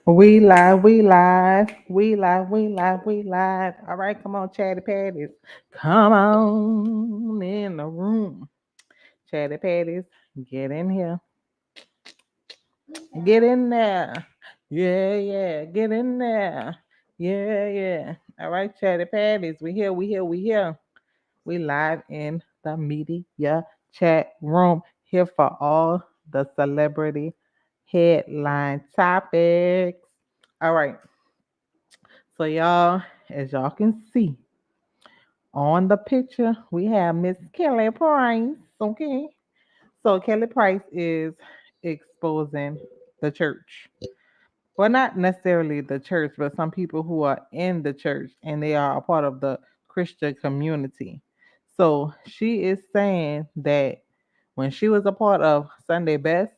We live, we live, we live, we live, we live. All right, come on, Chatty Patties. Come on in the room. Chatty Patties, get in here. Get in there. Yeah, yeah, get in there. Yeah, yeah. All right, Chatty Patties, we here, we here, we here. We live in the media chat room here for all the celebrity headline topics. All right. So y'all, as y'all can see on the picture, we have Miss Kelly Price. Okay. So Kelly Price is exposing the church. Well, not necessarily the church, but some people who are in the church and they are a part of the Christian community. So she is saying that when she was a part of Sunday Best,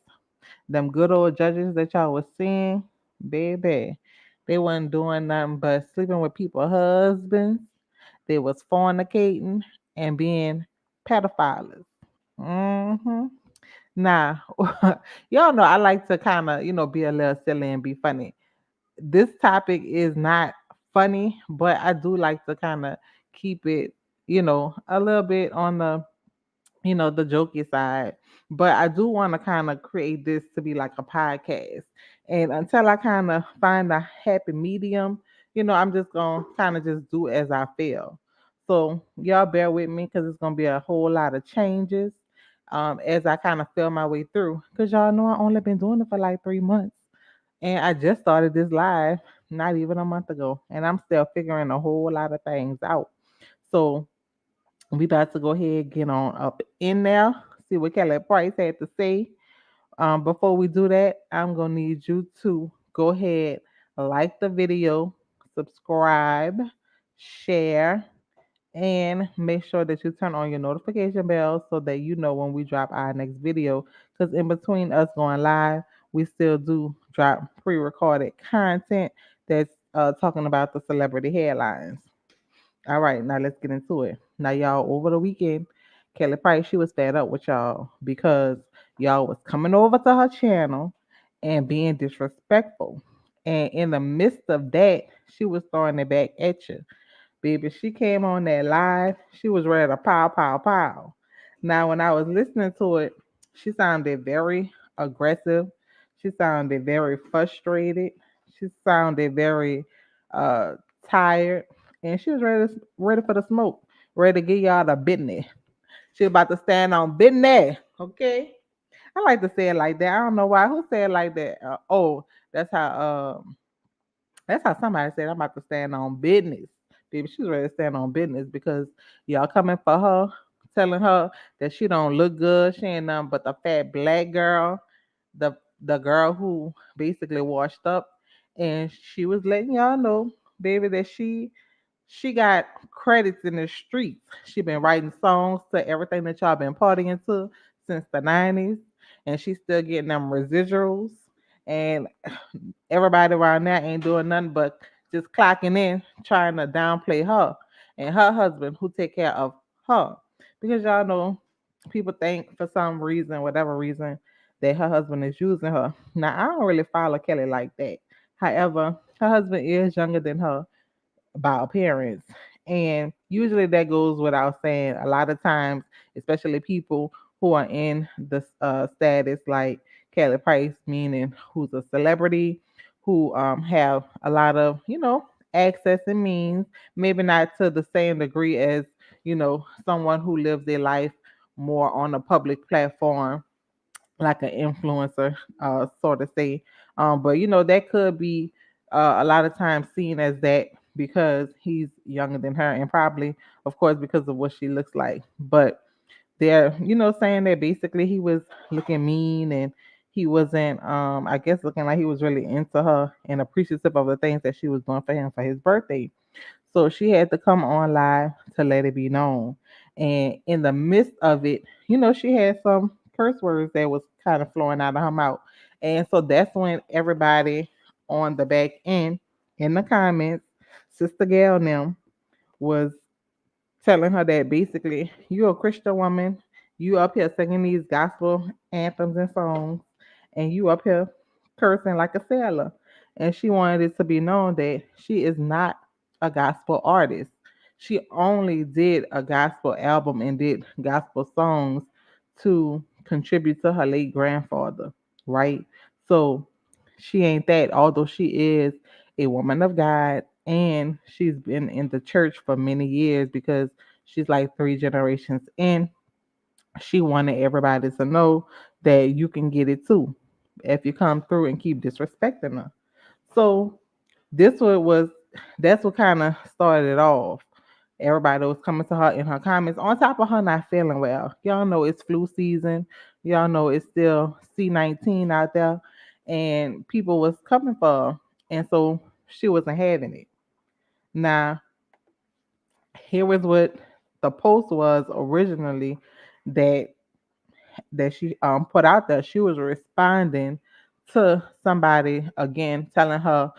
them good old judges that y'all was seeing, baby, they wasn't doing nothing but sleeping with people's husbands. They was fornicating and being pedophiles. Hmm. Now, y'all know I like to kind of, be a little silly and be funny. This topic is not funny, but I do like to kind of keep it, a little bit on the jokey side. But I do want to kind of create this to be like a podcast. And until I kind of find a happy medium, I'm just going to kind of just do as I feel. So y'all bear with me because it's going to be a whole lot of changes as I kind of feel my way through. Because y'all know I only been doing it for like 3 months. And I just started this live not even a month ago. And I'm still figuring a whole lot of things out. So we about to go ahead get on up in there, see what Kelly Price had to say. Before we do that, I'm gonna need you to go ahead, like the video, subscribe, share, and make sure that you turn on your notification bell so that you know when we drop our next video. Because in between us going live, we still do drop pre-recorded content that's talking about the celebrity headlines. All right, now let's get into it. Now, y'all, over the weekend, Kelly Price, she was fed up with y'all because y'all was coming over to her channel and being disrespectful. And in the midst of that, she was throwing it back at you. Baby, she came on that live, she was ready to pow, pow, pow. Now, when I was listening to it, she sounded very aggressive. She sounded very frustrated. She sounded very uh, tired. And she was ready for the smoke, ready to get y'all the business. She was about to stand on business. Okay. I like to say it like that. I don't know why. Who said it like that? That's how somebody said I'm about to stand on business. Baby, she's ready to stand on business because y'all coming for her, telling her that she don't look good. She ain't nothing but the fat black girl, the girl who basically washed up, and she was letting y'all know, baby, that she got credits in the streets. She been writing songs to everything that y'all been partying to since the 90s, and she's still getting them residuals. And everybody around there ain't doing nothing but just clocking in, trying to downplay her and her husband who take care of her. Because y'all know people think for some reason, whatever reason, that her husband is using her. Now I don't really follow Kelly like that. However, her husband is younger than her by appearance. And usually that goes without saying. A lot of times, especially people who are in the status like Kelly Price, meaning who's a celebrity, who have a lot of, access and means, maybe not to the same degree as, someone who lives their life more on a public platform like an influencer, sort of say. But that could be a lot of times seen as that because he's younger than her, and probably, of course, because of what she looks like. But they're, saying that basically he was looking mean and he wasn't, I guess, looking like he was really into her and appreciative of the things that she was doing for him for his birthday. So she had to come on live to let it be known. And in the midst of it, she had some curse words that was kind of flowing out of her mouth. And so that's when everybody on the back end in the comments, Sister Gail and them was telling her that basically you're a Christian woman, you up here singing these gospel anthems and songs, and you up here cursing like a sailor. and she wanted it to be known that she is not a gospel artist. She only did a gospel album and did gospel songs to contribute to her late grandfather, right? So she ain't that, although she is a woman of God and she's been in the church for many years because she's like three generations in. She wanted everybody to know that you can get it too if you come through and keep disrespecting her. So this what was that's what kind of started it off. Everybody was coming to her in her comments on top of her not feeling well. Y'all know it's flu season. Y'all know it's still C-19 out there, and people was coming for her, and so she wasn't having it. Now here was what the post was originally that she put out there. She was responding to somebody again telling her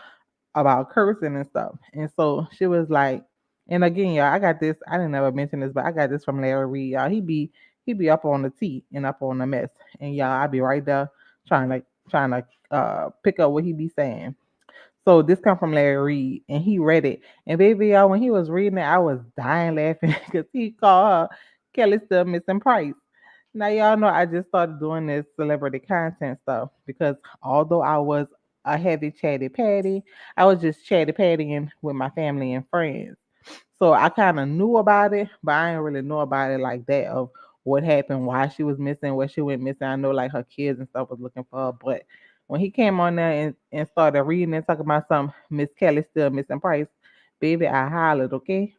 about cursing and stuff. And so she was like, and again, y'all, I got this. I didn't ever mention this, but I got this from Larry Reed. Y'all, he be up on the T and up on the mess, and y'all, I be right there trying to pick up what he be saying. So this come from Larry Reed, and he read it. And baby, y'all, when he was reading it, I was dying laughing because he called her Kelly still missing Price. Now y'all know I just started doing this celebrity content stuff because although I was a heavy chatty patty, I was just chatty pattying with my family and friends. So I kind of knew about it, but I didn't really know about it like that of what happened, why she was missing, where she went missing. I know like her kids and stuff was looking for her, but when he came on there and started reading and talking about some Miss Kelly still missing Price, baby, I hollered, okay?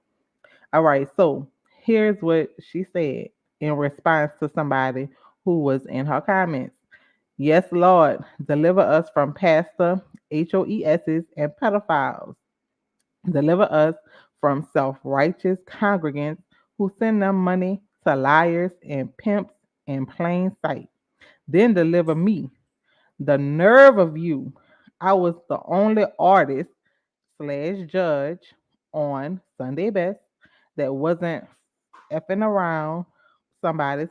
All right, so here's what she said in response to somebody who was in her comments. Yes, Lord, deliver us from pastor HOESs and pedophiles. Deliver us from self righteous congregants who send them money to liars and pimps in plain sight. Then deliver me. The nerve of you. I was the only artist slash judge on Sunday Best that wasn't effing around somebody's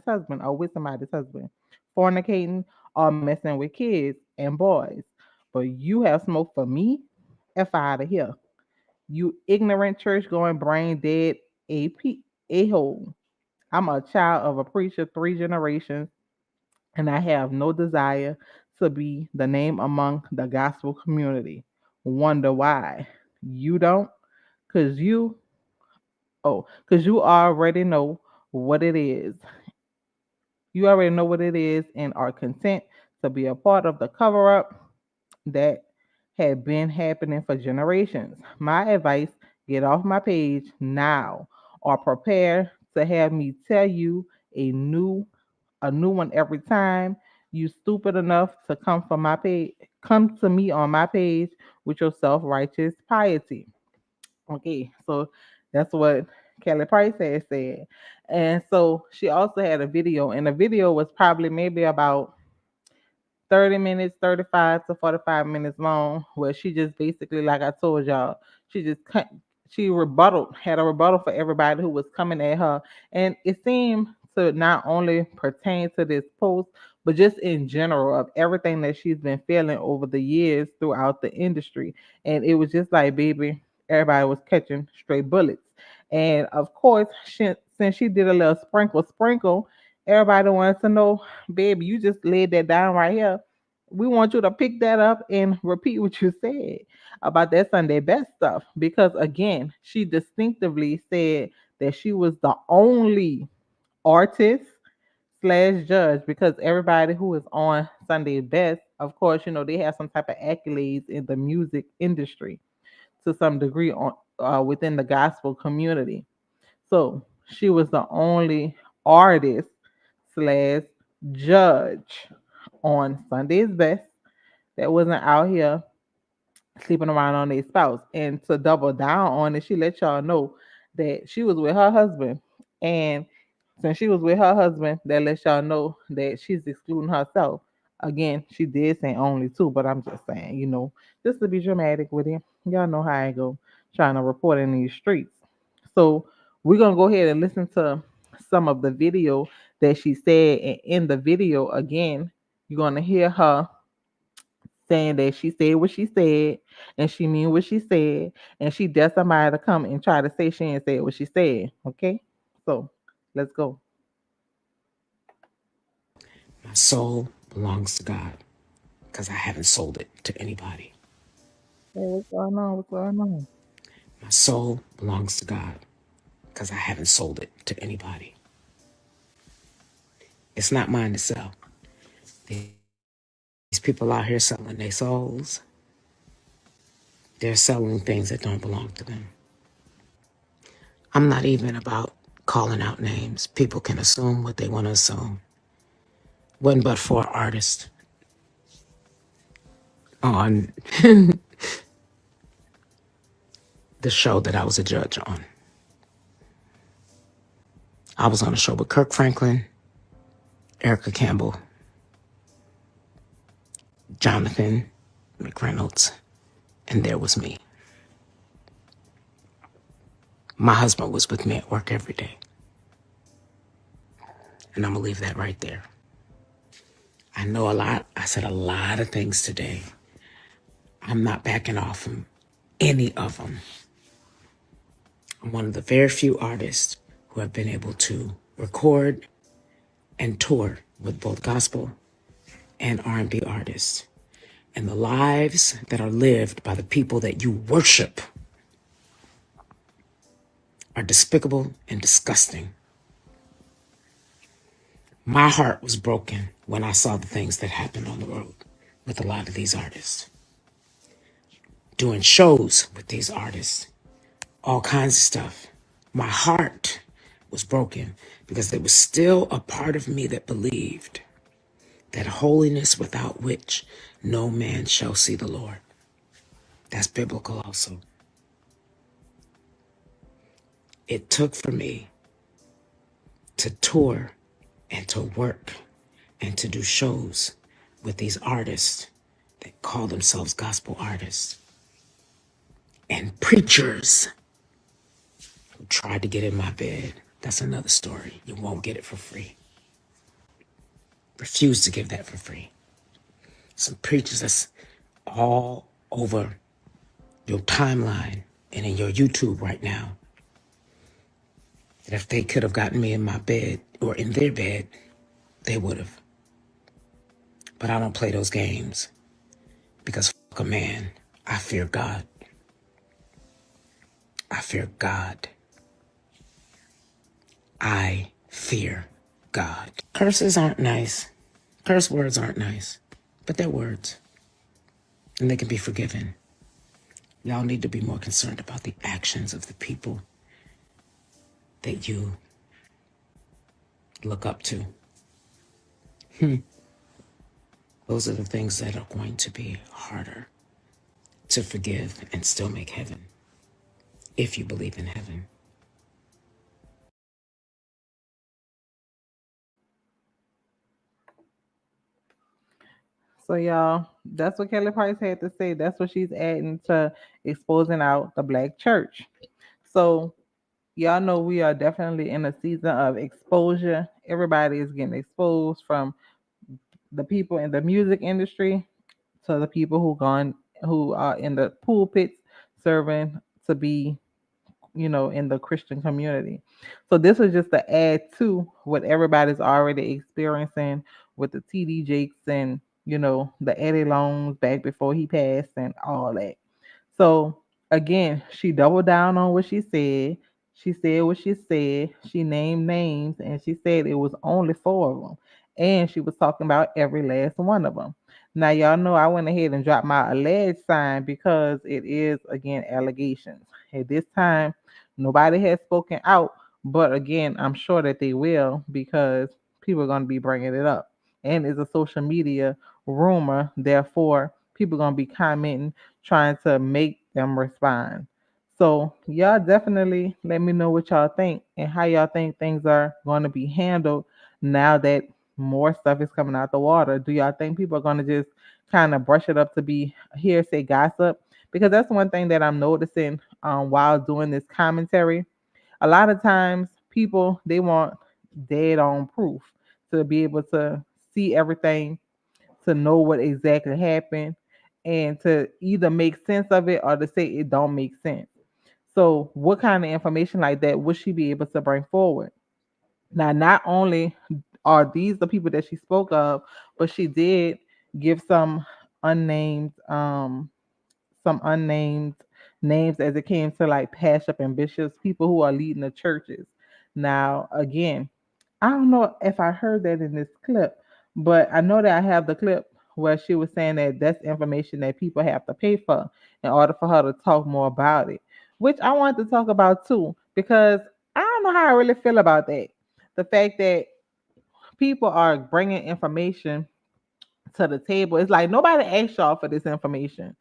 husband or with somebody's husband, fornicating or messing with kids and boys. But you have smoke for me? F out of here. You ignorant church going brain dead a hole. I'm a child of a preacher three generations, and I have no desire to be the name among the gospel community. Wonder why? You don't? Cause you cause you already know what it is. You already know what it is and are content to be a part of the cover up that had been happening for generations. My advice, get off my page now or prepare to have me tell you a new a new one every time you stupid enough to come to me on my page with your self-righteous piety. Okay, so that's what Kelly Price had said. And so she also had a video, and the video was probably maybe about 30 minutes, 35 to 45 minutes long, where she just basically, like I told y'all, she just cut, had a rebuttal for everybody who was coming at her. And it seemed to not only pertain to this post, but just in general of everything that she's been feeling over the years throughout the industry. And it was just like, baby, everybody was catching straight bullets. And of course, since she did a little sprinkle, everybody wants to know, baby, you just laid that down right here. We want you to pick that up and repeat what you said about that Sunday best stuff. Because again, she distinctively said that she was the only artist slash judge because everybody who is on Sunday best, of course, they have some type of accolades in the music industry to some degree on within the gospel community. So she was the only artist slash judge on Sunday's Best that wasn't out here sleeping around on their spouse. And to double down on it, she let y'all know that she was with her husband. And since she was with her husband, that lets y'all know that she's excluding herself. Again, she did say only two, but I'm just saying, just to be dramatic with it. Y'all know how I go trying to report in these streets. So we're gonna go ahead and listen to some of the video that she said. And in the video, again, you're gonna hear her saying that she said what she said and she mean what she said, and she dare somebody to come and try to say she ain't said what she said. Okay, so let's go. My soul belongs to God because I haven't sold it to anybody. Hey, what's going on? What's going on? My soul belongs to God because I haven't sold it to anybody. It's not mine to sell. These people out here selling their souls, they're selling things that don't belong to them. I'm not even about calling out names. People can assume what they want to assume. Wasn't but for an artist on the show that I was a judge on. I was on a show with Kirk Franklin, Erica Campbell, Jonathan McReynolds, and there was me. My husband was with me at work every day. And I'm going to leave that right there. I know a lot. I said a lot of things today. I'm not backing off from any of them. I'm one of the very few artists who have been able to record and tour with both gospel and R&B artists. And the lives that are lived by the people that you worship are despicable and disgusting. My heart was broken when I saw the things that happened on the road with a lot of these artists. Doing shows with these artists, all kinds of stuff. My heart was broken because there was still a part of me that believed that holiness without which no man shall see the Lord. That's biblical also. It took for me to tour and to work and to do shows with these artists that call themselves gospel artists and preachers who tried to get in my bed. That's another story. You won't get it for free. Refuse to give that for free. Some preachers that's all over your timeline and in your YouTube right now, that if they could have gotten me in my bed or in their bed, they would have. But I don't play those games because fuck a man. I fear God. I fear God. I fear God. Curses aren't nice. Curse words aren't nice, but they're words and they can be forgiven. Y'all need to be more concerned about the actions of the people that you look up to. Those are the things that are going to be harder to forgive and still make heaven, if you believe in heaven. So y'all, that's what Kelly Price had to say. That's what she's adding to exposing out the black church. So y'all know we are definitely in a season of exposure. Everybody is getting exposed, from the people in the music industry to the people who are in the pulpits serving to be, in the Christian community. So this is just to add to what everybody's already experiencing with the TD Jakes and, the Eddie Longs back before he passed and all that. So again, she doubled down on what she said. She said what she said. She named names and she said it was only four of them. And she was talking about every last one of them. Now, y'all know I went ahead and dropped my alleged sign because it is, again, allegations. At this time, nobody has spoken out, but again, I'm sure that they will because people are going to be bringing it up. And it's a social media rumor, therefore, people are going to be commenting trying to make them respond. So y'all definitely let me know what y'all think and how y'all think things are going to be handled now that more stuff is coming out the water. Do y'all think people are going to just kind of brush it up to be hearsay gossip? Because that's one thing that I'm noticing while doing this commentary. A lot of times people, they want dead on proof to be able to see everything, to know what exactly happened. and to either make sense of it or to say it don't make sense. So what kind of information like that would she be able to bring forward? Now, not only are these the people that she spoke of, but she did give unnamed some unnamed names as it came to like pastors and bishops, people who are leading the churches. Now, again, I don't know if I heard that in this clip, but I know that I have the clip where she was saying that that's information that people have to pay for in order for her to talk more about it, which I want to talk about too, because I don't know how I really feel about that. The fact that people are bringing information to the table. It's like nobody asked y'all for this information.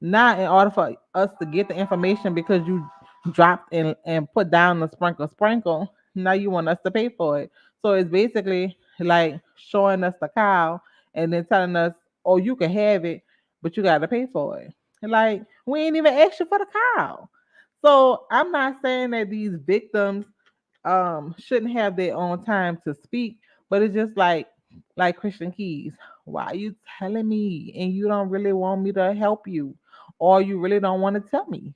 Not in order for us to get the information because you dropped and put down the sprinkle. Now you want us to pay for it. So it's basically like showing us the cow and then telling us, oh, you can have it, but you got to pay for it. Like we ain't even asked you for the cow. So I'm not saying that these victims shouldn't have their own time to speak, but it's just like Christian Keys. Why are you telling me and you don't really want me to help you, or you really don't want to tell me?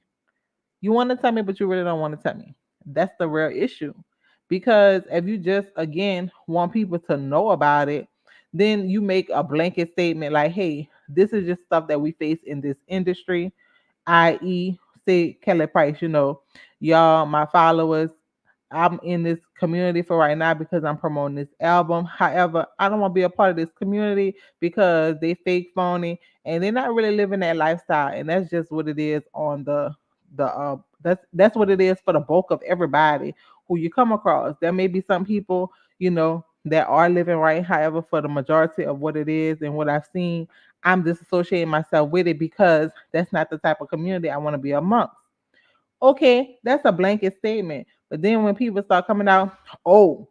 You want to tell me, but you really don't want to tell me. That's the real issue. Because if you just again want people to know about it, then you make a blanket statement like, "Hey, this is just stuff that we face in this industry." I.e., say Kelly Price, y'all, my followers, I'm in this community for right now because I'm promoting this album. However, I don't want to be a part of this community because they fake phony and they're not really living that lifestyle. And that's just what it is on that's what it is for the bulk of everybody who you come across. There may be some people, that are living right. However, for the majority of what it is and what I've seen, I'm disassociating myself with it because that's not the type of community I want to be amongst. Okay, that's a blanket statement. But then when people start coming out, oh,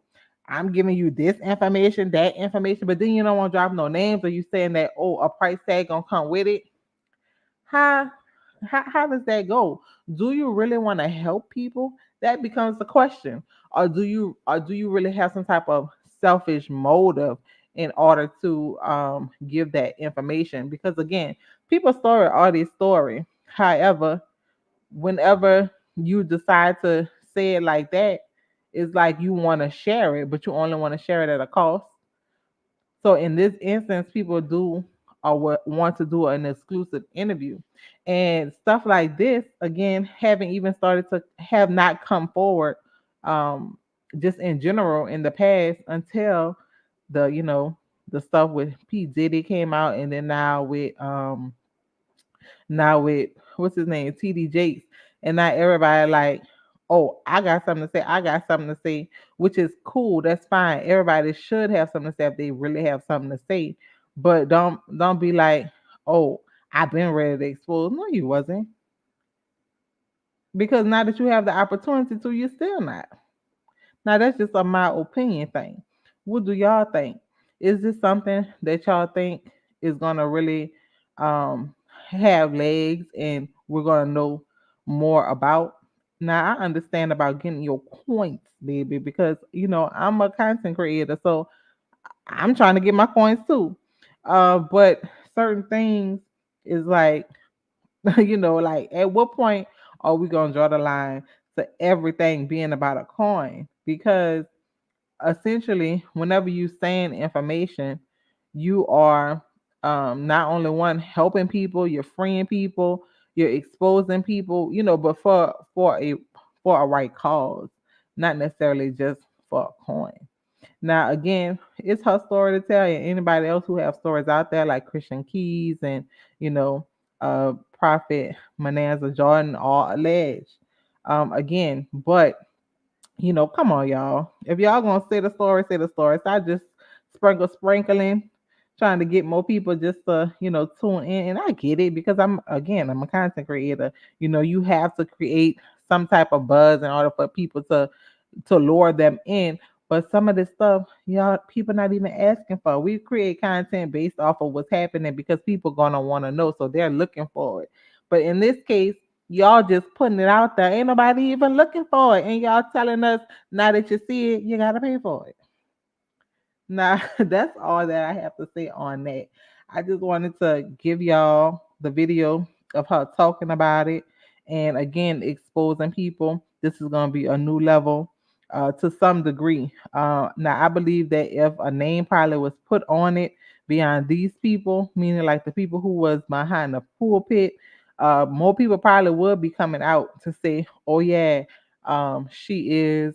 I'm giving you this information, that information, but then you don't want to drop no names, or you saying that, oh, a price tag gonna come with it. How how does that go? Do you really want to help people? That becomes the question. Or do you really have some type of selfish motive in order to give that information? Because again, people's story are their story. However, whenever you decide to say it like that, it's like you want to share it, but you only want to share it at a cost. So in this instance, people do or want to do an exclusive interview, and stuff like this again haven't even started to have not come forward, um, just in general in the past until the stuff with P Diddy came out, and then now with what's his name, TD Jakes, and now everybody like, oh, I got something to say. I got something to say, which is cool. That's fine. Everybody should have something to say if they really have something to say, but don't be like, oh, I've been ready to expose. No, you wasn't, because now that you have the opportunity to, you're still not. Now that's just a my opinion thing. What do y'all think? Is this something that y'all think is gonna really um have legs and we're gonna know more about? Now I understand about getting your points, baby, because I'm a content creator, so I'm trying to get my coins too. But certain things is like like at what point are we gonna draw the line to everything being about a coin? Because essentially, whenever you saying information, you are not only one helping people, you're freeing people, you're exposing people, but for a right cause, not necessarily just for a coin. Now, again, it's her story to tell, and anybody else who have stories out there like Christian Keys and Prophet Mananza Jordan, all alleged. Again, but come on, y'all. If y'all gonna say the story, say the story. So I just sprinkling, trying to get more people just to, tune in. And I get it because I'm a content creator. You have to create some type of buzz in order for people to lure them in. But some of this stuff, y'all, people not even asking for. We create content based off of what's happening because people gonna want to know, so they're looking for it. But in this case, y'all just putting it out there. Ain't nobody even looking for it, and y'all telling us now that you see it, you gotta pay for it. Now that's all that I have to say on that. I just wanted to give y'all the video of her talking about it, and again exposing people. This is gonna be a new level to some degree. Now I believe that if a name probably was put on it beyond these people, meaning like the people who was behind the pulpit, more people probably would be coming out to say, "Oh yeah, she's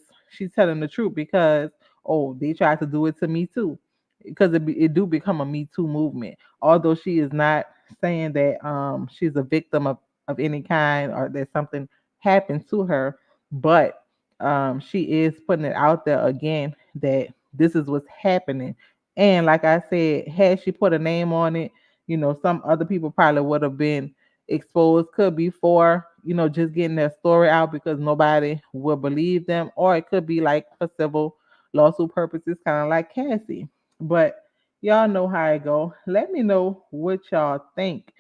telling the truth," because oh, they tried to do it to me too, because it do become a Me Too movement. Although she is not saying that she's a victim of any kind or that something happened to her, but she is putting it out there again that this is what's happening. And like I said, had she put a name on it, some other people probably would have been exposed. Could be for just getting their story out because nobody will believe them, or it could be like for civil lawsuit purposes, kind of like Cassie. But y'all know how it go. Let me know what y'all think.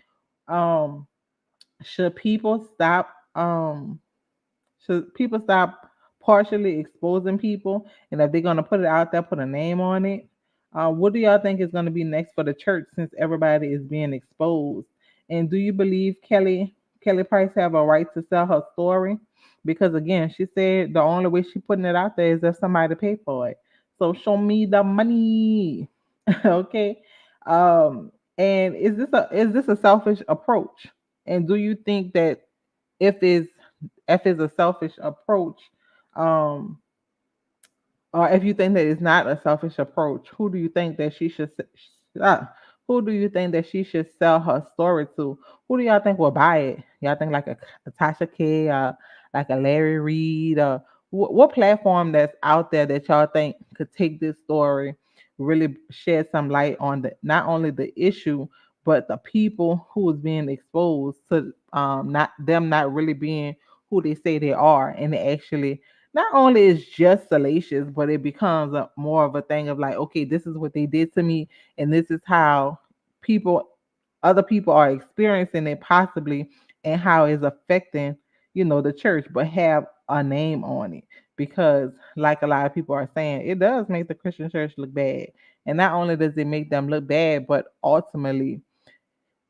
Um, should people stop? Should people stop partially exposing people? And if they're gonna put it out there, put a name on it. What do y'all think is gonna be next for the church since everybody is being exposed? And do you believe Kelly Price have a right to sell her story? Because again, she said the only way she putting it out there is if somebody pay for it. So show me the money. Okay. And is this a selfish approach? And do you think that if it's if it's a selfish approach, um, or if you think that it's not a selfish approach, who do you think that who do you think that she should sell her story to? Who do y'all think will buy it? Y'all think like a Tasha K, like a Larry Reed, what platform that's out there that y'all think could take this story, really shed some light on the not only the issue but the people who is being exposed to not really being who they say they are, and it actually not only is just salacious, but it becomes a more of a thing of like, okay, this is what they did to me, and this is how people, other people are experiencing it possibly, and how it's affecting, the church, but have a name on it. Because, like a lot of people are saying, it does make the Christian church look bad. And not only does it make them look bad, but ultimately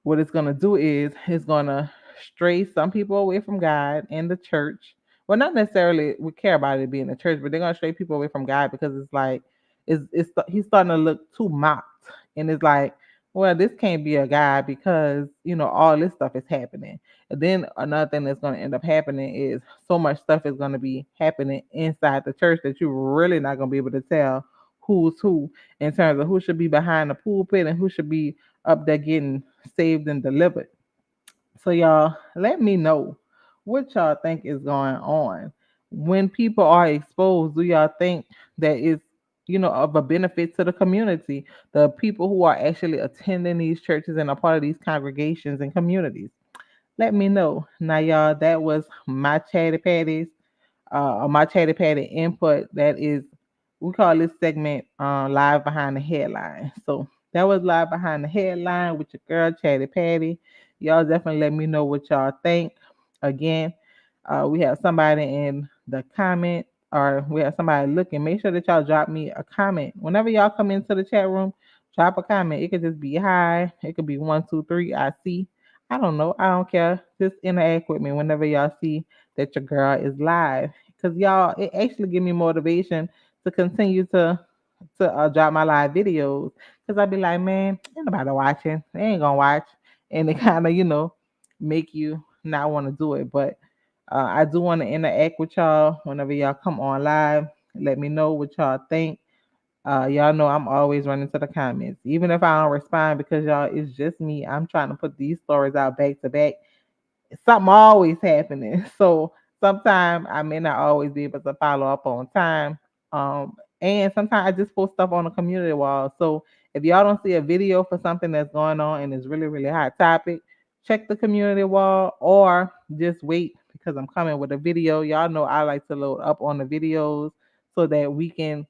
what it's gonna do is it's gonna stray some people away from God and the church. Well, not necessarily we care about it being the church, but they're gonna stray people away from God because it's like it's he's starting to look too mocked, and it's like, well, this can't be a guy because all this stuff is happening. And then another thing that's gonna end up happening is so much stuff is gonna be happening inside the church that you're really not gonna be able to tell who's who in terms of who should be behind the pulpit and who should be up there getting saved and delivered. So y'all, let me know what y'all think is going on. When people are exposed, do y'all think that is of a benefit to the community, the people who are actually attending these churches and a part of these congregations and communities? Let me know. Now, y'all, that was my chatty patties, or my chatty patty input. That is, we call this segment Live Behind the Headline. So that was Live Behind the Headline with your girl, Chatty Patty. Y'all definitely let me know what y'all think. Again, we have somebody in the comment, or we have somebody looking. Make sure that y'all drop me a comment. Whenever y'all come into the chat room, drop a comment. It could just be hi. It could be 1, 2, 3. I see. I don't know. I don't care. Just interact with me whenever y'all see that your girl is live. Cause y'all, it actually give me motivation to continue to drop my live videos. Cause I be like, man, ain't nobody watching. They ain't gonna watch, and it kind of make you not want to do it. But I do want to interact with y'all whenever y'all come on live. Let me know what y'all think. Y'all know I'm always running to the comments, even if I don't respond because y'all, it's just me. I'm trying to put these stories out back to back. Something always happening. So sometimes I may not always be able to follow up on time. And sometimes I just post stuff on the community wall. So if y'all don't see a video for something that's going on and it's really, really hot topic, check the community wall or just wait because I'm coming with a video. Y'all know I like to load up on the videos so that we can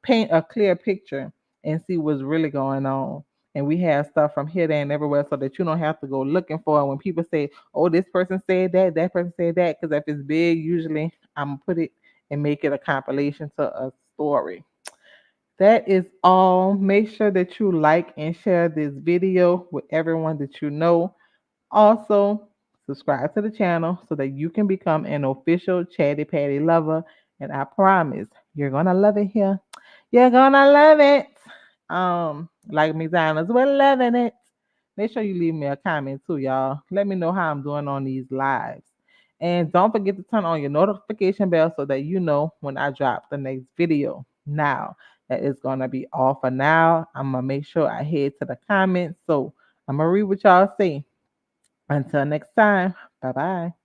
paint a clear picture and see what's really going on. And we have stuff from here, there, and everywhere so that you don't have to go looking for it. When people say, oh, this person said that person said that, because if it's big, usually I'm going to put it and make it a compilation to a story. That is all. Make sure that you like and share this video with everyone that you know. Also, subscribe to the channel so that you can become an official Chatty Patty lover. And I promise you're gonna love it here. You're gonna love it. Like McDonald's, we're loving it. Make sure you leave me a comment too, y'all. Let me know how I'm doing on these lives. And don't forget to turn on your notification bell so that you know when I drop the next video. Now, that is gonna be all for now. I'm gonna make sure I head to the comments. So I'm gonna read what y'all say. Until next time, bye bye.